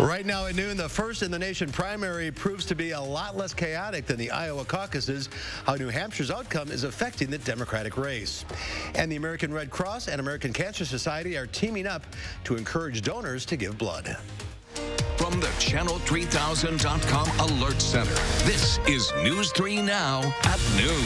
Right now at noon, the first in the nation primary proves to be a lot less chaotic than the Iowa caucuses. How New Hampshire's outcome is affecting the Democratic race. And the American Red Cross and American Cancer Society are teaming up to encourage donors to give blood. From the Channel3000.com Alert Center, this is News 3 Now at noon.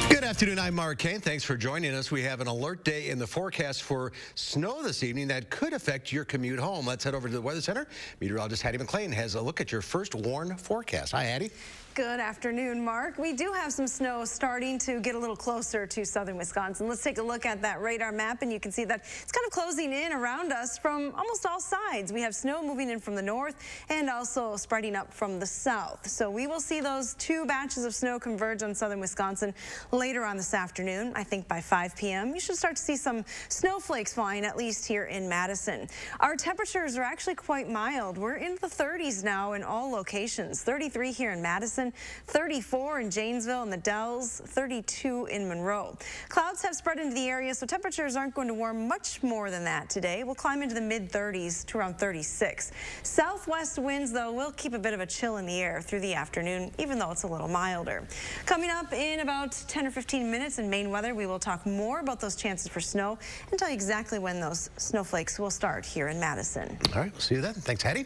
Good afternoon, I'm Mark Kane. Thanks for joining us. We have an alert day in the forecast for snow this evening that could affect your commute home. Let's head over to the Weather Center. Meteorologist Hattie McLean has a look at your first warn forecast. Hi, Hattie. Good afternoon, Mark. We do have some snow starting to get a little closer to southern Wisconsin. Let's take a look at that radar map, and you can see that it's kind of closing in around us from almost all sides. We have snow moving in from the north and also spreading up from the south. So we will see those two batches of snow converge on southern Wisconsin later on this afternoon. I think by 5 p.m. you should start to see some snowflakes flying, at least here in Madison. Our temperatures are actually quite mild. We're in the 30s now in all locations. 33 here in Madison, 34 in Janesville and the Dells, 32 in Monroe. Clouds have spread into the area, so temperatures aren't going to warm much more than that today. We'll climb into the mid-30s to around 36. Southwest winds, though, will keep a bit of a chill in the air through the afternoon, even though it's a little milder. Coming up in about 10 or 15 minutes in Maine weather, we will talk more about those chances for snow and tell you exactly when those snowflakes will start here in Madison. All right, we'll see you then. Thanks, Hattie.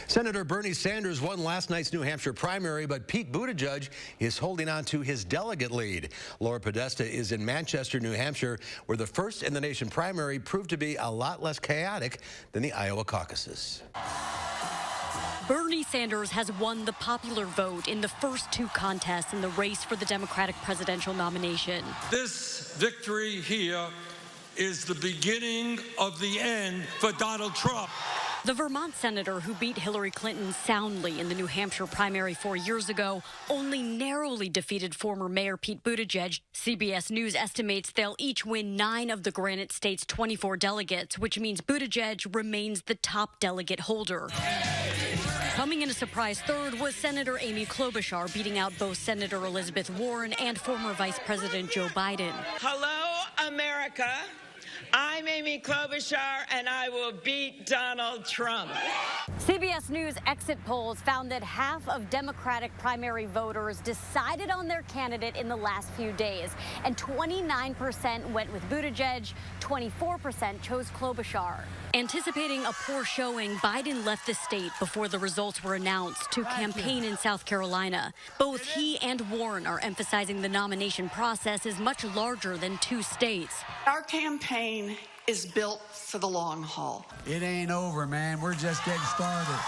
Senator Bernie Sanders won last night's New Hampshire primary, but Pete Buttigieg is holding on to his delegate lead. Laura Podesta is in Manchester, New Hampshire, where the first in the nation primary proved to be a lot less chaotic than the Iowa caucuses. Bernie Sanders has won the popular vote in the first two contests in the race for the Democratic presidential nomination. This victory here is the beginning of the end for Donald Trump. The Vermont senator who beat Hillary Clinton soundly in the New Hampshire primary 4 years ago only narrowly defeated former Mayor Pete Buttigieg. CBS News estimates they'll each win 9 of the Granite State's 24 delegates, which means Buttigieg remains the top delegate holder. Coming in a surprise third was Senator Amy Klobuchar, beating out both Senator Elizabeth Warren and former Vice President Joe Biden. Hello, America. I'm Amy Klobuchar, and I will beat Donald Trump. CBS News exit polls found that half of Democratic primary voters decided on their candidate in the last few days, and 29% went with Buttigieg, 24% chose Klobuchar. Anticipating a poor showing, Biden left the state before the results were announced to campaign in South Carolina. Both he and Warren are emphasizing the nomination process is much larger than 2 states. Our campaign is built for the long haul. It ain't over, man. We're just getting started.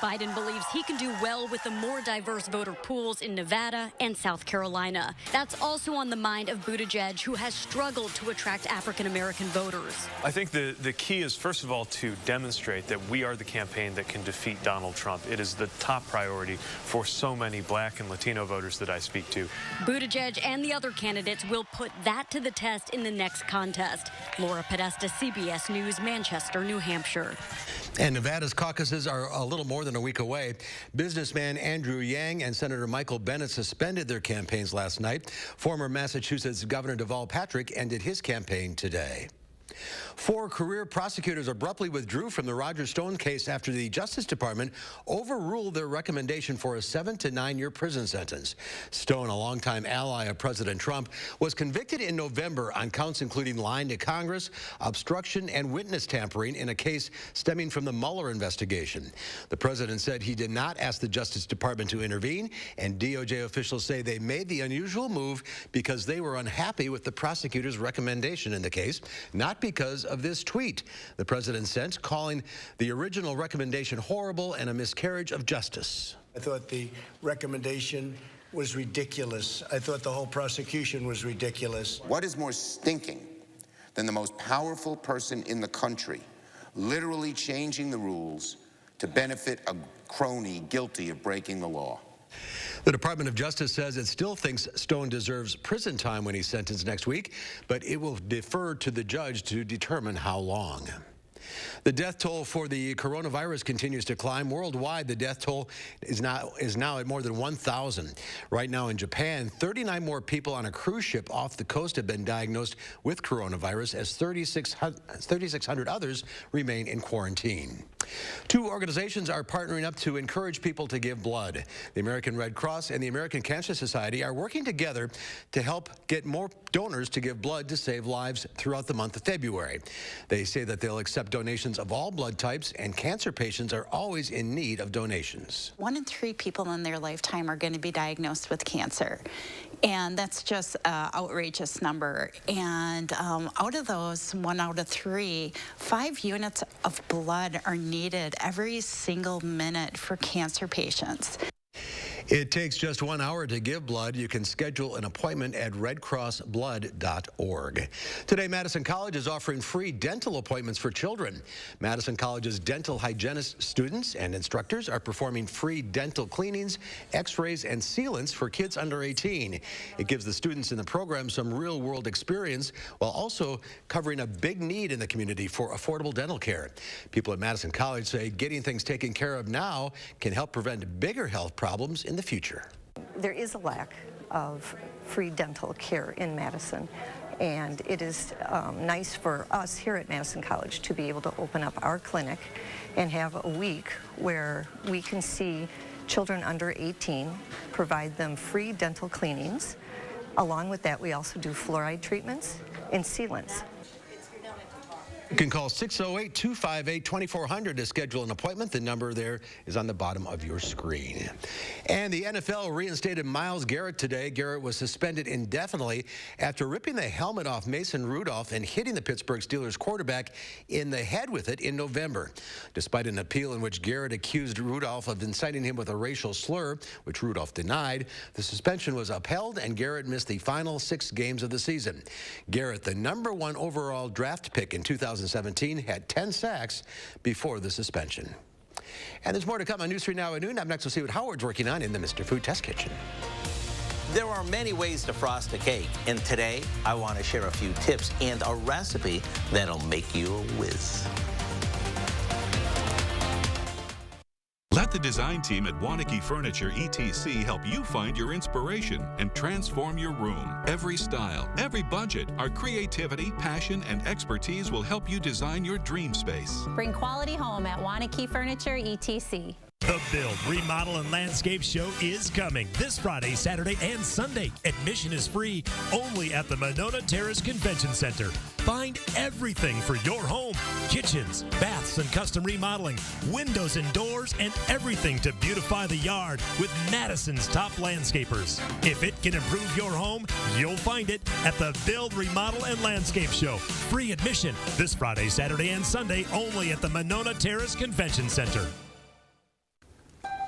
Biden believes he can do well with the more diverse voter pools in Nevada and South Carolina. That's also on the mind of Buttigieg, who has struggled to attract African-American voters. I think the key is, first of all, to demonstrate that we are the campaign that can defeat Donald Trump. It is the top priority for so many Black and Latino voters that I speak to. Buttigieg and the other candidates will put that to the test in the next contest. Laura Podesta, CBS News, Manchester, New Hampshire. And Nevada's caucuses are a little more than a week away. Businessman Andrew Yang and Senator Michael Bennet suspended their campaigns last night. Former Massachusetts Governor Deval Patrick ended his campaign today. 4 career prosecutors abruptly withdrew from the Roger Stone case after the Justice Department overruled their recommendation for a 7 to 9 year prison sentence. Stone, a longtime ally of President Trump, was convicted in November on counts including lying to Congress, obstruction, and witness tampering in a case stemming from the Mueller investigation. The president said he did not ask the Justice Department to intervene, and DOJ officials say they made the unusual move because they were unhappy with the prosecutor's recommendation in the case, not because of this tweet the president sent, calling the original recommendation horrible and a miscarriage of justice. I thought the recommendation was ridiculous. I thought the whole prosecution was ridiculous. What is more stinking than the most powerful person in the country literally changing the rules to benefit a crony guilty of breaking the law? The Department of Justice says it still thinks Stone deserves prison time when he's sentenced next week, but it will defer to the judge to determine how long. The death toll for the coronavirus continues to climb. Worldwide, the death toll is now at more than 1,000. Right now in Japan, 39 more people on a cruise ship off the coast have been diagnosed with coronavirus, as 3,600 others remain in quarantine. Two organizations are partnering up to encourage people to give blood. The American Red Cross and the American Cancer Society are working together to help get more donors to give blood to save lives throughout the month of February. They say that they'll accept donations of all blood types, and cancer patients are always in need of donations. 1 in 3 people in their lifetime are going to be diagnosed with cancer. And that's just an outrageous number. And out of those 1 out of 3, 5 units of blood are needed every single minute for cancer patients. It takes just 1 hour to give blood. You can schedule an appointment at redcrossblood.org. Today, Madison College is offering free dental appointments for children. Madison College's dental hygienist students and instructors are performing free dental cleanings, x-rays, and sealants for kids under 18. It gives the students in the program some real-world experience while also covering a big need in the community for affordable dental care. People at Madison College say getting things taken care of now can help prevent bigger health problems in the future. There is a lack of free dental care in Madison, and it is nice for us here at Madison College to be able to open up our clinic and have a week where we can see children under 18, provide them free dental cleanings. Along with that, we also do fluoride treatments and sealants. You can call 608-258-2400 to schedule an appointment. The number there is on the bottom of your screen. And the NFL reinstated Myles Garrett today. Garrett was suspended indefinitely after ripping the helmet off Mason Rudolph and hitting the Pittsburgh Steelers quarterback in the head with it in November. Despite an appeal in which Garrett accused Rudolph of inciting him with a racial slur, which Rudolph denied, the suspension was upheld and Garrett missed the final 6 games of the season. Garrett, the #1 overall draft pick in 2017, had 10 sacks before the suspension. And there's more to come on News 3 Now at noon. Up next, we'll see what Howard's working on in the Mr. Food Test Kitchen. There are many ways to frost a cake, and today I want to share a few tips and a recipe that'll make you a whiz. Let the design team at Wanakee Furniture ETC help you find your inspiration and transform your room. Every style, every budget, our creativity, passion, and expertise will help you design your dream space. Bring quality home at Wanakee Furniture ETC. The Build, Remodel, and Landscape Show is coming this Friday, Saturday, and Sunday. Admission is free only at the Monona Terrace Convention Center. Find everything for your home. Kitchens, baths, and custom remodeling, windows and doors, and everything to beautify the yard with Madison's top landscapers. If it can improve your home, you'll find it at the Build, Remodel, and Landscape Show. Free admission this Friday, Saturday, and Sunday only at the Monona Terrace Convention Center.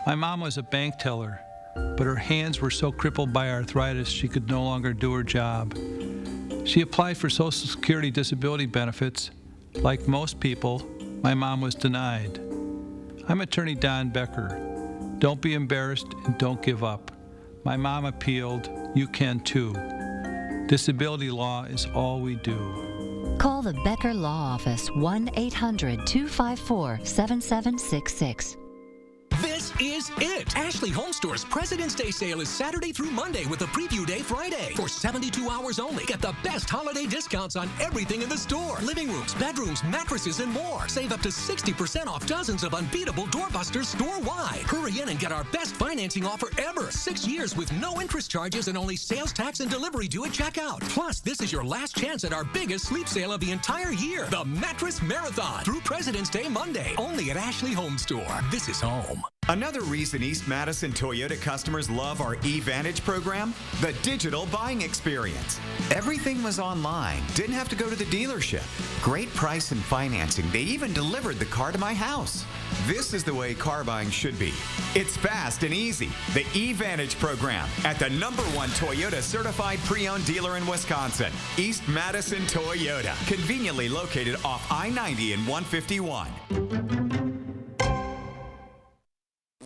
My mom was a bank teller, but her hands were so crippled by arthritis she could no longer do her job. She applied for Social Security disability benefits. Like most people, my mom was denied. I'm attorney Don Becker. Don't be embarrassed and don't give up. My mom appealed. You can too. Disability law is all we do. Call the Becker Law Office, 1-800-254-7766. This is it. Ashley Home Store's President's Day sale is Saturday through Monday with a preview day Friday. For 72 hours only, get the best holiday discounts on everything in the store. Living rooms, bedrooms, mattresses, and more. Save up to 60% off dozens of unbeatable doorbusters store-wide. Hurry in and get our best financing offer ever. 6 years with no interest charges and only sales tax and delivery due at checkout. Plus, this is your last chance at our biggest sleep sale of the entire year. The Mattress Marathon. Through President's Day Monday. Only at Ashley Home Store. This is home. Another reason East Madison Toyota customers love our eVantage program, the digital buying experience. Everything was online, didn't have to go to the dealership. Great price and financing. They even delivered the car to my house. This is the way car buying should be. It's fast and easy. The eVantage program at the #1 Toyota certified pre-owned dealer in Wisconsin, East Madison Toyota, conveniently located off I-90 and 151.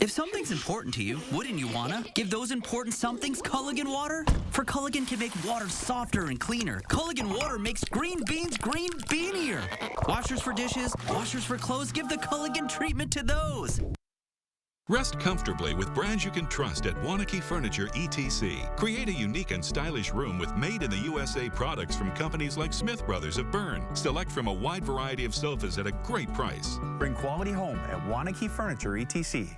If something's important to you, wouldn't you wanna give those important somethings Culligan water? For Culligan can make water softer and cleaner. Culligan water makes green beans green beanier. Washers for dishes, washers for clothes, give the Culligan treatment to those. Rest comfortably with brands you can trust at Wanakee Furniture ETC. Create a unique and stylish room with made-in-the-USA products from companies like Smith Brothers of Bern. Select from a wide variety of sofas at a great price. Bring quality home at Wanakee Furniture ETC.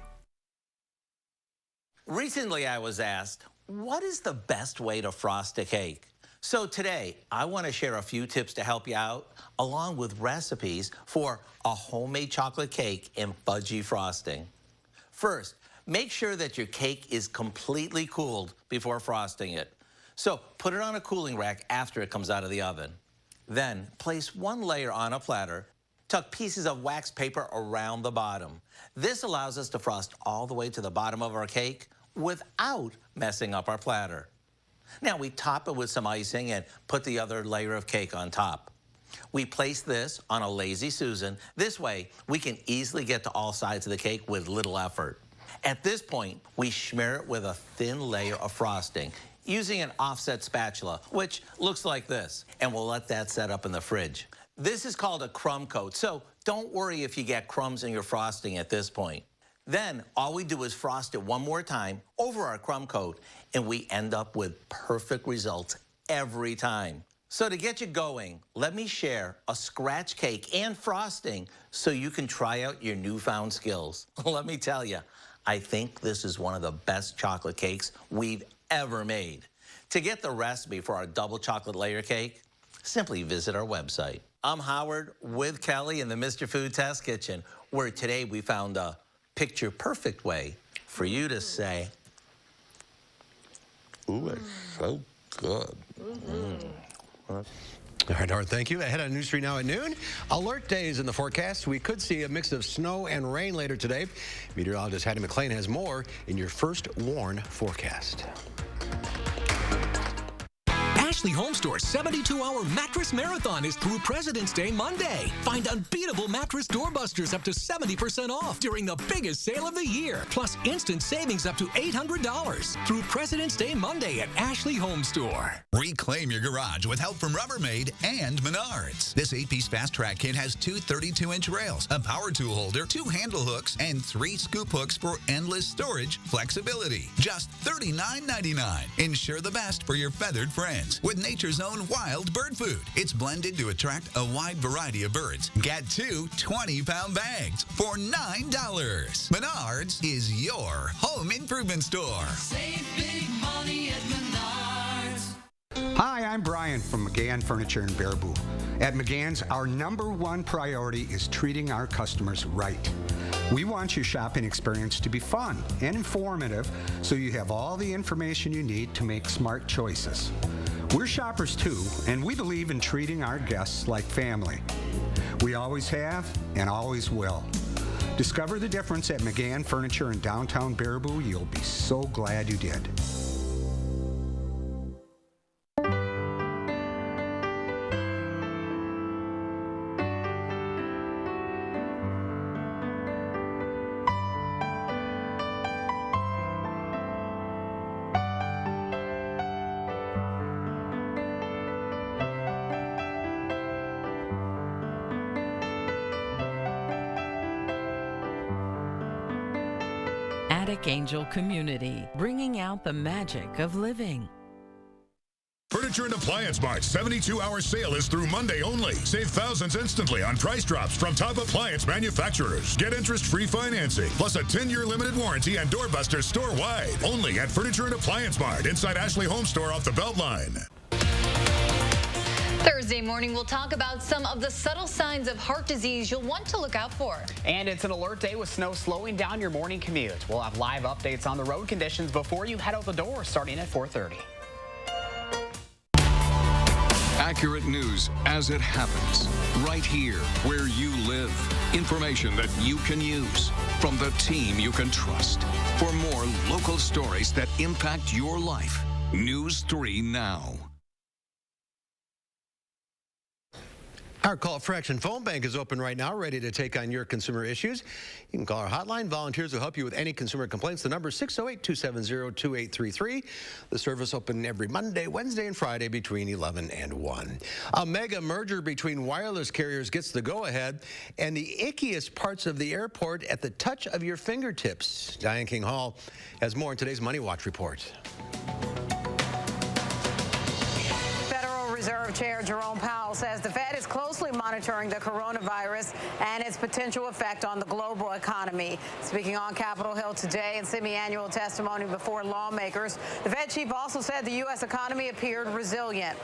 Recently, I was asked, what is the best way to frost a cake? So today, I want to share a few tips to help you out, along with recipes for a homemade chocolate cake and fudgy frosting. First, make sure that your cake is completely cooled before frosting it. So put it on a cooling rack after it comes out of the oven. Then place one layer on a platter. Tuck pieces of wax paper around the bottom. This allows us to frost all the way to the bottom of our cake without messing up our platter. Now we top it with some icing and put the other layer of cake on top. We place this on a Lazy Susan. This way, we can easily get to all sides of the cake with little effort. At this point, we smear it with a thin layer of frosting using an offset spatula, which looks like this, and we'll let that set up in the fridge. This is called a crumb coat, so don't worry if you get crumbs in your frosting at this point. Then all we do is frost it one more time over our crumb coat, and we end up with perfect results every time. So to get you going, let me share a scratch cake and frosting so you can try out your newfound skills. Let me tell you, I think this is one of the best chocolate cakes we've ever made. To get the recipe for our double chocolate layer cake, simply visit our website. I'm Howard with Kelly in the Mr. Food Test Kitchen, where today we found a picture-perfect way for you to say, ooh, it's so good. All right, Howard, thank you. Ahead on News 3 now at noon. Alert days in the forecast. We could see a mix of snow and rain later today. Meteorologist Hattie McLean has more in your first WARN forecast. Ashley Home Store's 72-hour mattress marathon is through President's Day Monday. Find unbeatable mattress doorbusters up to 70% off during the biggest sale of the year. Plus instant savings up to $800 through President's Day Monday at Ashley Home Store. Reclaim your garage with help from Rubbermaid and Menards. This 8-piece Fast Track kit has 2 32-inch rails, a power tool holder, 2 handle hooks, and 3 scoop hooks for endless storage flexibility. Just $39.99. Ensure the best for your feathered friends with nature's own wild bird food. It's blended to attract a wide variety of birds. Get 2 20-pound bags for $9. Menards is your home improvement store. Save big money at Menards. Hi, I'm Brian from McGann Furniture in Baraboo. At McGann's, our #1 priority is treating our customers right. We want your shopping experience to be fun and informative so you have all the information you need to make smart choices. We're shoppers too, and we believe in treating our guests like family. We always have and always will. Discover the difference at McGann Furniture in downtown Baraboo. You'll be so glad you did. Angel Community, bringing out the magic of living. Furniture and Appliance Mart's 72-hour sale is through Monday only. Save thousands instantly on price drops from top appliance manufacturers. Get interest-free financing, plus a 10-year limited warranty and doorbuster store-wide. Only at Furniture and Appliance Mart inside Ashley Home Store off the Beltline. Thursday morning, we'll talk about some of the subtle signs of heart disease you'll want to look out for. And it's an alert day with snow slowing down your morning commute. We'll have live updates on the road conditions before you head out the door starting at 4:30. Accurate news as it happens, right here where you live. Information that you can use from the team you can trust. For more local stories that impact your life, News 3 now. Our call for action phone bank is open right now, ready to take on your consumer issues. You can call our hotline. Volunteers will help you with any consumer complaints. The number is 608-270-2833. The service open every Monday, Wednesday, and Friday between 11 and 1. A mega merger between wireless carriers gets the go-ahead, and the ickiest parts of the airport at the touch of your fingertips. Diane King Hall has more in today's Money Watch report. Reserve Chair Jerome Powell says the Fed is closely monitoring the coronavirus and its potential effect on the global economy. Speaking on Capitol Hill today in semi-annual testimony before lawmakers, the Fed chief also said the U.S. economy appeared resilient.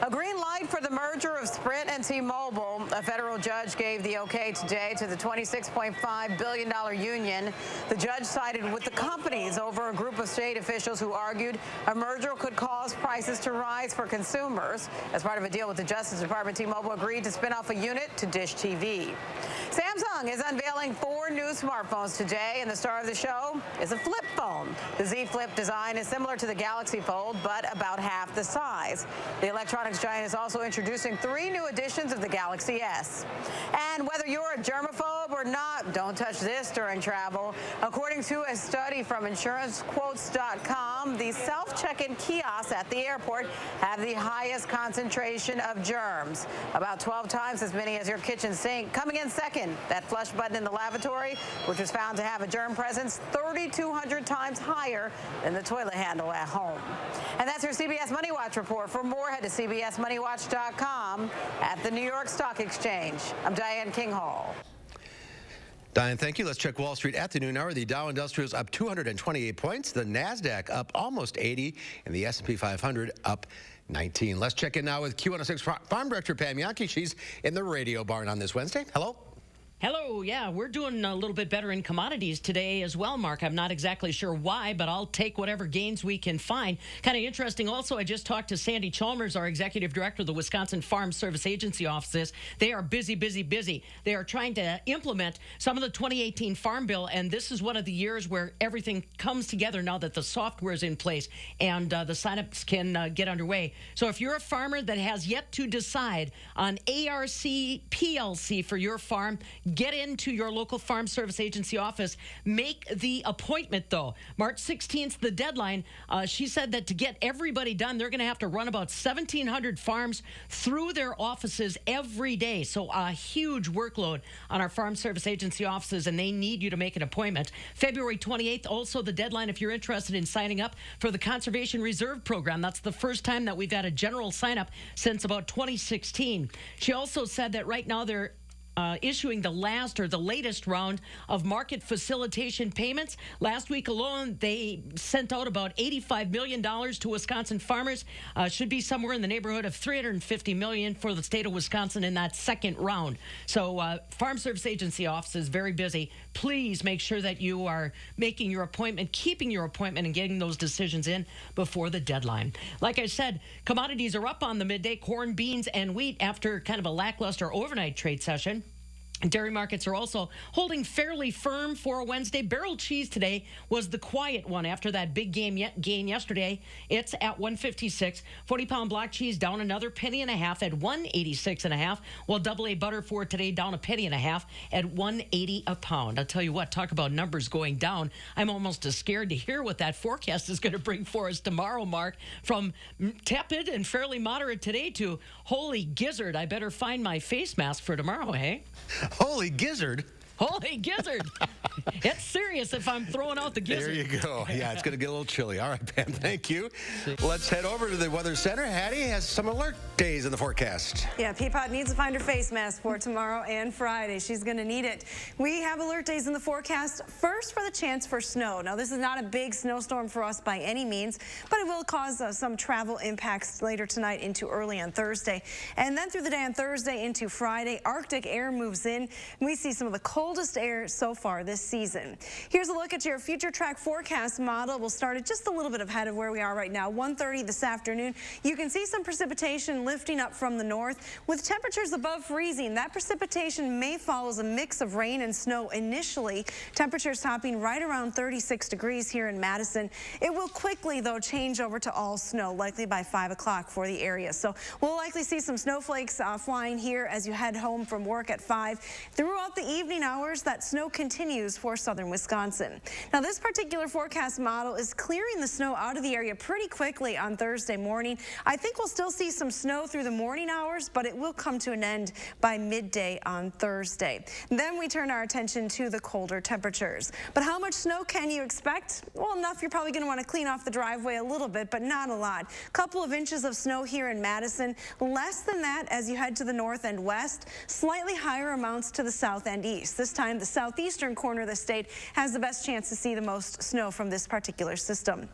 A green light for the merger of Sprint and T-Mobile. A federal judge gave the okay today to the $26.5 billion union. The judge sided with the companies over a group of state officials who argued a merger could cause prices to rise for consumers. As part of a deal with the Justice Department, T-Mobile agreed to spin off a unit to Dish TV. Samsung is unveiling 4 new smartphones today, and the star of the show is a flip phone. The Z Flip design is similar to the Galaxy Fold, but about half the size. The electronics giant is also introducing 3 new editions of the Galaxy S. And whether you're a germaphobe or not, don't touch this during travel. According to a study from InsuranceQuotes.com, the self-check-in kiosks at the airport have the highest concentration of germs, about 12 times as many as your kitchen sink. Coming in second, that flush button in the lavatory, which was found to have a germ presence 3,200 times higher than the toilet handle at home. And that's your CBS Money Watch report. For more, head to CBSMoneyWatch.com. At the New York Stock Exchange, I'm Diane King Hall. Diane, thank you. Let's check Wall Street at the noon hour. The Dow Industrials up 228 points. The NASDAQ up almost 80, and the S&P 500 up 19. Let's check in now with Q106 Farm Director Pam Yankee. She's in the radio barn on this Wednesday. Hello. Hello. Yeah, we're doing a little bit better in commodities today as well, Mark. I'm not exactly sure why, but I'll take whatever gains we can find. Kind of interesting. Also, I just talked to Sandy Chalmers, our executive director of the Wisconsin Farm Service Agency offices. They are busy, busy, busy. They are trying to implement some of the 2018 Farm Bill, and this is one of the years where everything comes together now that the software is in place and the signups can get underway. So if you're a farmer that has yet to decide on ARC PLC for your farm, get into your local Farm Service Agency office. Make the appointment, though. March 16th, the deadline. She said that to get everybody done, they're going to have to run about 1,700 farms through their offices every day. So a huge workload on our Farm Service Agency offices, and they need you to make an appointment. February 28th, also the deadline if you're interested in signing up for the Conservation Reserve Program. That's the first time that we've had a general sign-up since about 2016. She also said that right now they're issuing the latest round of market facilitation payments. Last week alone, they sent out about $85 million to Wisconsin farmers. Should be somewhere in the neighborhood of $350 million for the state of Wisconsin in that second round. So Farm Service Agency office is very busy. Please make sure that you are making your appointment, keeping your appointment, and getting those decisions in before the deadline. Like I said, commodities are up on the midday, corn, beans, and wheat after kind of a lackluster overnight trade session. Dairy markets are also holding fairly firm for a Wednesday. Barrel cheese today was the quiet one after that big gain yesterday. It's at $1.56. 40-pound block cheese down another penny and a half at $1.86.5. While double A butter for today down a penny and a half at $1.80 a pound. I'll tell you what, talk about numbers going down. I'm almost as scared to hear what that forecast is going to bring for us tomorrow, Mark. From tepid and fairly moderate today to holy gizzard. I better find my face mask for tomorrow, hey? Holy gizzard. Holy gizzard. It's serious if I'm throwing out the gizzard. There you go. Yeah, it's going to get a little chilly. All right, Pam, thank you. Let's head over to the Weather Center. Hattie has some alert days in the forecast. Yeah, Peapod needs to find her face mask for tomorrow and Friday. She's going to need it. We have alert days in the forecast. First, for the chance for snow. Now, this is not a big snowstorm for us by any means, but it will cause some travel impacts later tonight into early on Thursday. And then through the day on Thursday into Friday, Arctic air moves in. We see some of the cold coldest air so far this season. Here's a look at your future track forecast model. We'll start at just a little bit ahead of where we are right now, 1:30 this afternoon. You can see some precipitation lifting up from the north with temperatures above freezing. That precipitation may fall as a mix of rain and snow initially. Temperatures topping right around 36 degrees here in Madison. It will quickly, though, change over to all snow, likely by 5 o'clock for the area. So we'll likely see some snowflakes flying here as you head home from work at 5. Throughout the evening hours, that snow continues for southern Wisconsin. Now, this particular forecast model is clearing the snow out of the area pretty quickly on Thursday morning. I think we'll still see some snow through the morning hours, but it will come to an end by midday on Thursday. Then we turn our attention to the colder temperatures. But how much snow can you expect? Well, enough you're probably going to want to clean off the driveway a little bit, but not a lot. Couple of inches of snow here in Madison. Less than that as you head to the north and west. Slightly higher amounts to the south and east. This time, the southeastern corner of the state has the best chance to see the most snow from this particular system.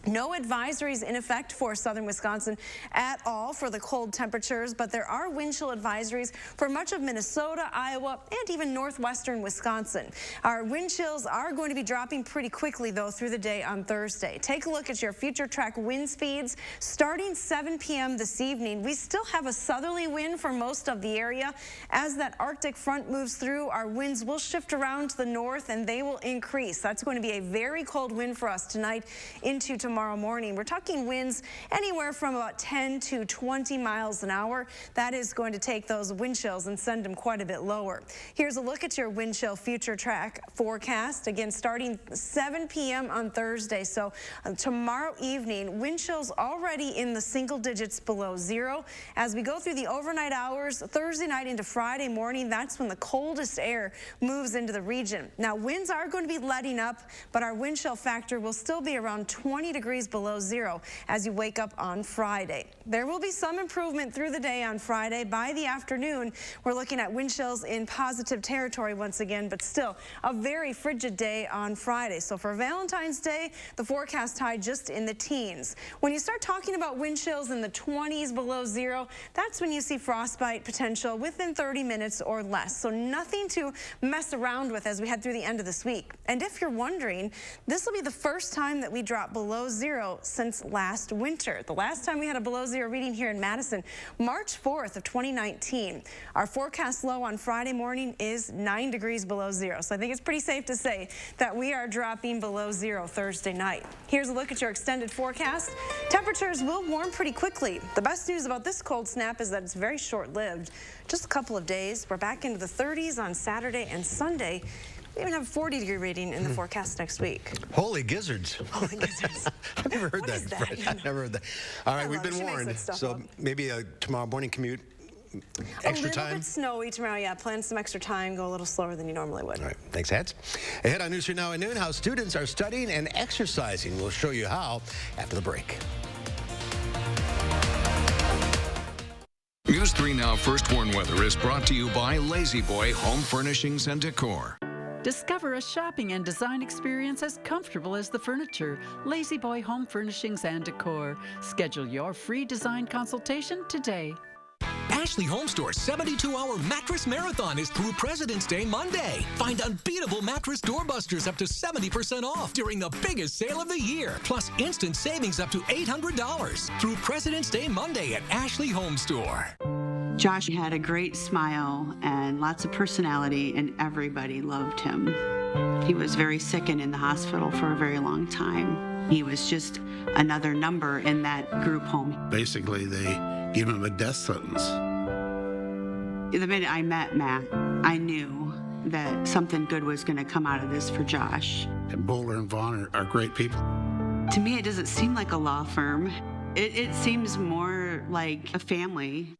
No advisories in effect for southern Wisconsin at all for the cold temperatures, but there are wind chill advisories for much of Minnesota, Iowa, and even northwestern Wisconsin. Our wind chills are going to be dropping pretty quickly, though, through the day on Thursday. Take a look at your future track wind speeds. Starting 7 p.m. this evening, we still have a southerly wind for most of the area. As that Arctic front moves through, our winds will shift around to the north, and they will increase. That's going to be a very cold wind for us tonight into tomorrow morning. We're talking winds anywhere from about 10 to 20 miles an hour. That is going to take those wind chills and send them quite a bit lower. Here's a look at your wind chill future track forecast. Again, starting 7 p.m. on Thursday. So tomorrow evening, wind chills already in the single digits below zero. As we go through the overnight hours, Thursday night into Friday morning, that's when the coldest air moves into the region. Now, winds are going to be letting up, but our wind chill factor will still be around 20 degrees below zero as you wake up on Friday. There will be some improvement through the day on Friday. By the afternoon, we're looking at wind chills in positive territory once again, but still a very frigid day on Friday. So for Valentine's Day, the forecast high just in the teens. When you start talking about wind chills in the 20s below zero, that's when you see frostbite potential within 30 minutes or less. So nothing to mess around with as we head through the end of this week. And if you're wondering, this will be the first time that we drop below zero since last winter. The last time we had a below zero reading here in Madison, March 4th of 2019. Our forecast low on Friday morning is 9 degrees below zero. So I think it's pretty safe to say that we are dropping below zero Thursday night. Here's a look at your extended forecast. Temperatures will warm pretty quickly. The best news about this cold snap is that it's very short-lived. Just a couple of days. We're back into the 30s on Saturday and Sunday. We even have a 40-degree reading in the forecast next week. Holy gizzards. Holy gizzards. I've never heard that. I've never heard that. All right, we've been warned. So up. maybe a tomorrow morning commute, extra time. A little bit snowy tomorrow, yeah. Plan some extra time, go a little slower than you normally would. All right, thanks, Hats. Ahead on News 3 Now at noon, how students are studying and exercising. We'll show you how after the break. News 3 Now First Warn Weather is brought to you by Lazy Boy Home Furnishings and Decor. Discover a shopping and design experience as comfortable as the furniture. Lazy Boy Home Furnishings and Decor. Schedule your free design consultation today. Ashley Home Store's 72-hour mattress marathon is through President's Day Monday. Find unbeatable mattress doorbusters up to 70% off during the biggest sale of the year. Plus instant savings up to $800 through President's Day Monday at Ashley Home Store. Josh had a great smile and lots of personality, and everybody loved him. He was very sick and in the hospital for a very long time. He was just another number in that group home. Basically, they gave him a death sentence. The minute I met Matt, I knew that something good was going to come out of this for Josh. And Bowler and Vaughn are great people. To me, it doesn't seem like a law firm. It seems more like a family.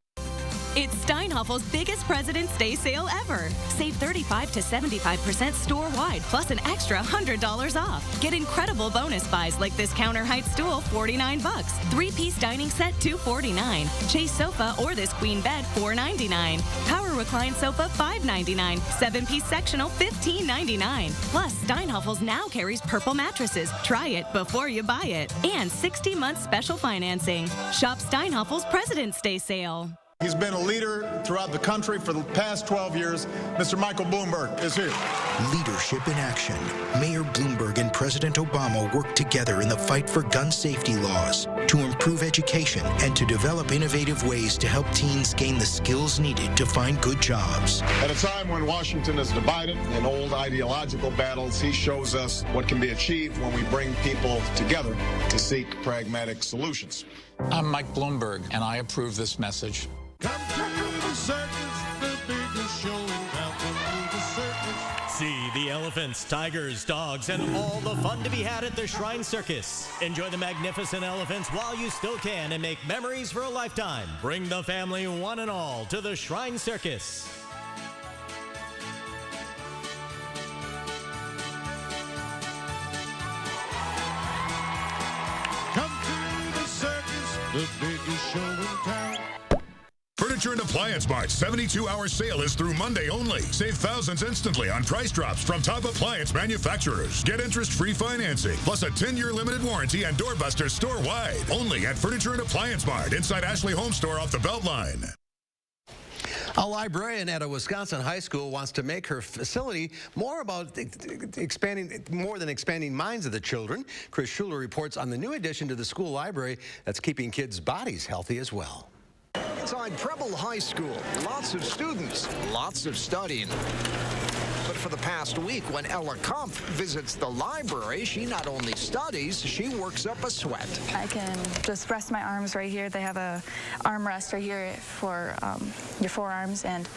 It's Steinhoffel's biggest President's Day sale ever. Save 35 to 75% store-wide, plus an extra $100 off. Get incredible bonus buys like this counter height stool, $49. 3-piece dining set, $249. Chase sofa or this queen bed, $499. Power recline sofa, $599. 7-piece sectional, $15.99. Plus, Steinhoffel's now carries purple mattresses. Try it before you buy it. And 60-month special financing. Shop Steinhoffel's President's Day sale. He's been a leader throughout the country for the past 12 years. Mr. Michael Bloomberg is here. Leadership in action. Mayor Bloomberg and President Obama worked together in the fight for gun safety laws, to improve education, and to develop innovative ways to help teens gain the skills needed to find good jobs. At a time when Washington is divided in old ideological battles, he shows us what can be achieved when we bring people together to seek pragmatic solutions. I'm Mike Bloomberg, and I approve this message. Come to the circus, the biggest show in town. Come to the circus. See the elephants, tigers, dogs, and all the fun to be had at the Shrine Circus. Enjoy the magnificent elephants while you still can and make memories for a lifetime. Bring the family one and all to the Shrine Circus. Come to the circus, the biggest show in town. Furniture and Appliance Mart's 72-hour sale is through Monday only. Save thousands instantly on price drops from top appliance manufacturers. Get interest-free financing, plus a 10-year limited warranty and doorbuster store-wide. Only at Furniture and Appliance Mart inside Ashley Home Store off the Beltline. A librarian at a Wisconsin high school wants to make her facility more than expanding minds of the children. Chris Schuler reports on the new addition to the school library that's keeping kids' bodies healthy as well. Inside Preble High School, lots of students, lots of studying. But for the past week, when Ella Kampf visits the library, she not only studies, she works up a sweat. I can just rest my arms right here. They have a arm rest right here for your forearms, and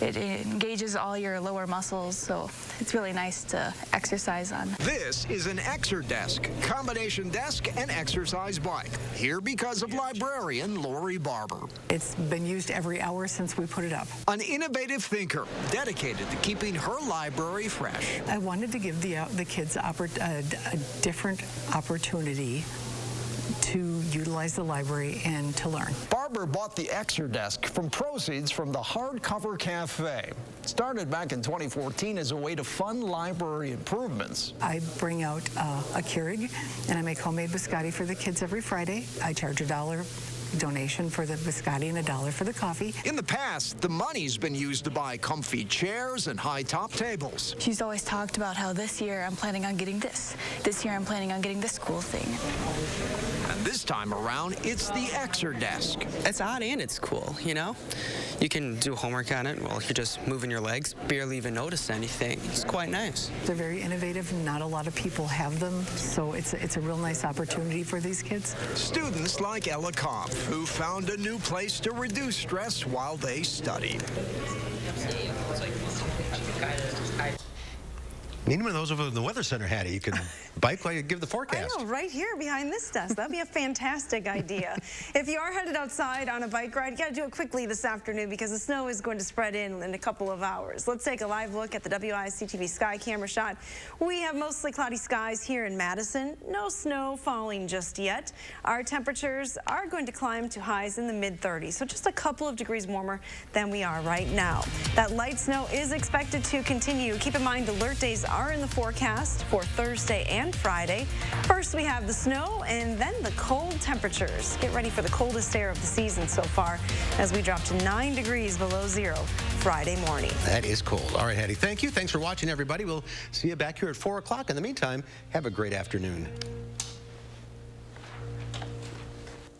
it engages all your lower muscles, so it's really nice to exercise on. This is an Exerdesk, combination desk and exercise bike. Here because of librarian Lori Barber. It's been used every hour since we put it up. An innovative thinker dedicated to keeping her library fresh. I wanted to give the kids a different opportunity to utilize the library and to learn. Barber bought the Exerdesk from proceeds from the Hardcover Cafe. It started back in 2014 as a way to fund library improvements. I bring out a Keurig and I make homemade biscotti for the kids every Friday. I charge $1 donation for the biscotti and $1 for the coffee. In the past, the money's been used to buy comfy chairs and high-top tables. She's always talked about how this year I'm planning on getting this. This year I'm planning on getting this cool thing. And this time around, it's the Exerdesk. It's odd and it's cool, you know? You can do homework on it while you're just moving your legs, barely even notice anything. It's quite nice. They're very innovative. Not a lot of people have them, so it's a real nice opportunity for these kids. Students like Ella Kampf, who found a new place to reduce stress while they studied. Need one of those over in the Weather Center, Hattie. You can bike while you give the forecast. I know, right here behind this desk. That'd be a fantastic idea. If you are headed outside on a bike ride, you got to do it quickly this afternoon because the snow is going to spread in a couple of hours. Let's take a live look at the WISC-TV sky camera shot. We have mostly cloudy skies here in Madison. No snow falling just yet. Our temperatures are going to climb to highs in the mid-30s, so just a couple of degrees warmer than we are right now. That light snow is expected to continue. Keep in mind, alert days are in the forecast for Thursday and Friday. First, we have the snow and then the cold temperatures. Get ready for the coldest air of the season so far as we drop to 9 degrees below zero Friday morning. That is cold. All right, Hattie, thank you. Thanks for watching, everybody. We'll see you back here at 4 o'clock. In the meantime, have a great afternoon.